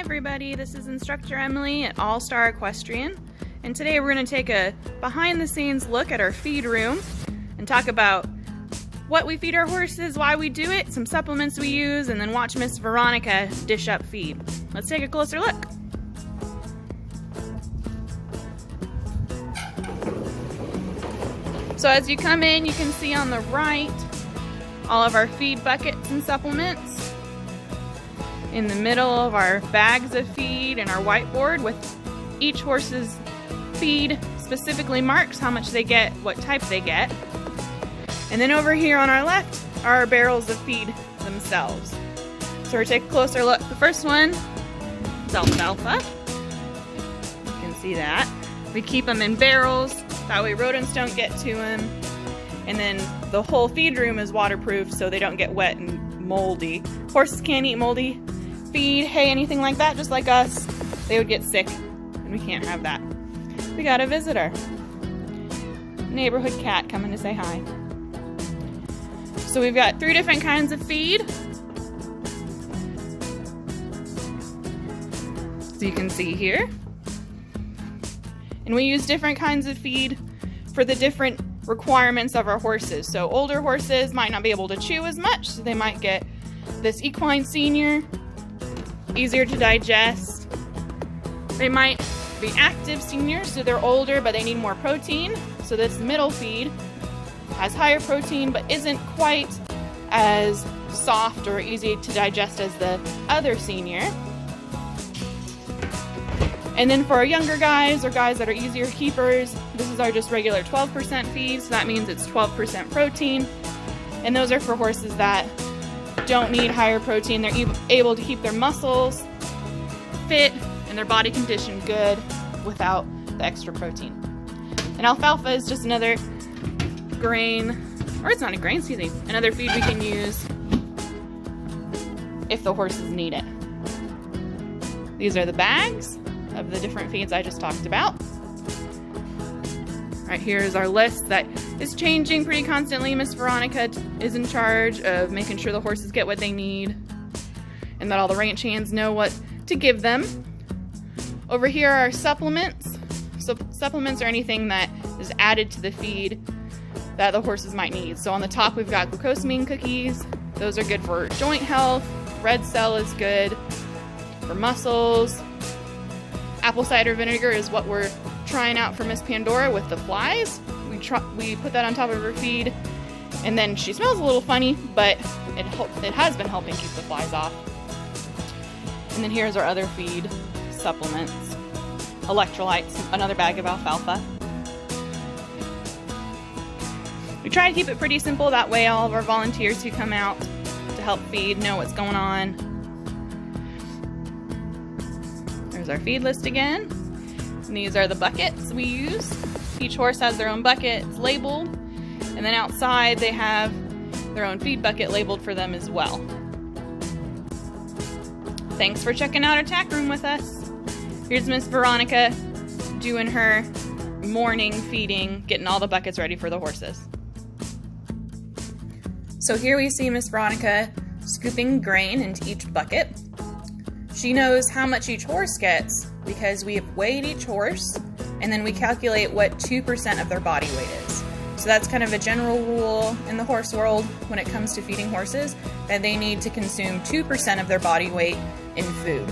everybody, this is Instructor Emily at All Star Equestrian, and today we're going to take a behind-the-scenes look at our feed room and talk about what we feed our horses, why we do it, some supplements we use, and then watch Miss Veronica dish up feed. Let's take a closer look. So as you come in, you can see on the right all of our feed buckets and supplements. In the middle of our bags of feed and our whiteboard with each horse's feed specifically marks how much they get, what type they get. And then over here on our left are our barrels of feed themselves. So we'll take a closer look. The first one is alfalfa. You can see that. We keep them in barrels, that way rodents don't get to them. And then the whole feed room is waterproof so they don't get wet and moldy. Horses can't eat moldy feed, hay, anything like that, just like us. They would get sick, and we can't have that. We got a visitor. Neighborhood cat coming to say hi. So we've got 3 different kinds of feed. So you can see here. And we use different kinds of feed for the different requirements of our horses. So older horses might not be able to chew as much, so they might get this equine senior, easier to digest. They might be active seniors, so they're older but they need more protein. So this middle feed has higher protein but isn't quite as soft or easy to digest as the other senior. And then for our younger guys, or guys that are easier keepers, this is our just regular 12% feed, so that means it's 12% protein. And those are for horses that don't need higher protein. They're able to keep their muscles fit and their body condition good without the extra protein. And alfalfa is just another grain, or it's not a grain, excuse me, another feed we can use if the horses need it. These are the bags of the different feeds I just talked about. Right here is our list that is changing pretty constantly. Miss Veronica is in charge of making sure the horses get what they need and that all the ranch hands know what to give them. Over here are supplements. So supplements are anything that is added to the feed that the horses might need. So on the top we've got glucosamine cookies. Those are good for joint health. Red cell is good for muscles. Apple cider vinegar is what we're trying out for Miss Pandora with the flies. We put that on top of her feed, and then she smells a little funny, but it has been helping keep the flies off. And then here's our other feed supplements. Electrolytes, another bag of alfalfa. We try to keep it pretty simple, that way all of our volunteers who come out to help feed know what's going on. There's our feed list again. And these are the buckets we use. Each horse has their own bucket, it's labeled. And then outside they have their own feed bucket labeled for them as well. Thanks for checking out our tack room with us. Here's Miss Veronica doing her morning feeding, getting all the buckets ready for the horses. So here we see Miss Veronica scooping grain into each bucket. She knows how much each horse gets because we have weighed each horse and then we calculate what 2% of their body weight is. So that's kind of a general rule in the horse world when it comes to feeding horses, that they need to consume 2% of their body weight in food.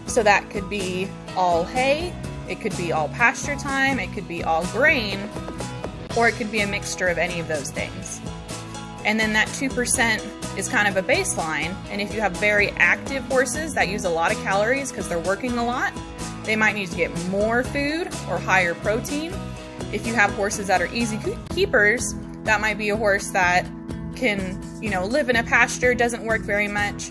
So that could be all hay, it could be all pasture time, it could be all grain, or it could be a mixture of any of those things. And then that 2% is kind of a baseline, and if you have very active horses that use a lot of calories because they're working a lot, they might need to get more food or higher protein. If you have horses that are easy keepers, that might be a horse that can, live in a pasture, doesn't work very much,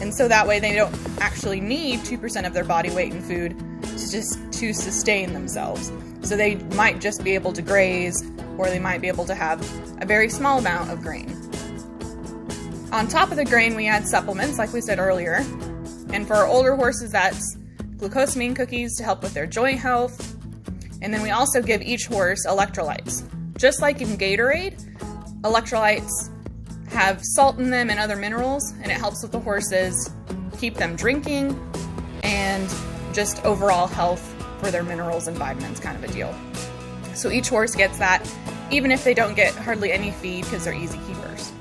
and so that way they don't actually need 2% of their body weight in food to sustain themselves. So they might just be able to graze, or they might be able to have a very small amount of grain. On top of the grain, we add supplements, like we said earlier. And for our older horses, that's glucosamine cookies to help with their joint health. And then we also give each horse electrolytes. Just like in Gatorade, electrolytes have salt in them and other minerals, and it helps with the horses keep them drinking and just overall health for their minerals and vitamins, kind of a deal. So each horse gets that, even if they don't get hardly any feed because they're easy keepers.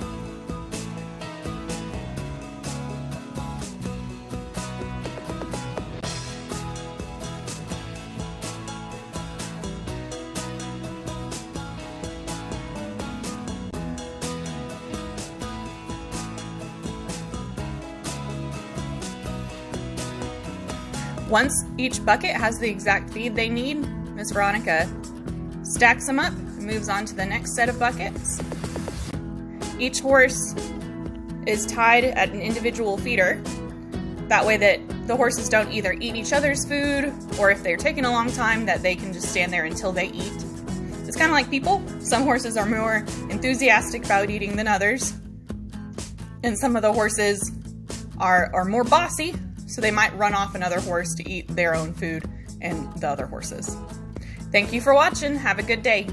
Once each bucket has the exact feed they need, Miss Veronica stacks them up and moves on to the next set of buckets. Each horse is tied at an individual feeder. That way that the horses don't either eat each other's food, or if they're taking a long time, that they can just stand there until they eat. It's kind of like people. Some horses are more enthusiastic about eating than others. And some of the horses are more bossy, so they might run off another horse to eat their own food and the other horses. Thank you for watching. Have a good day.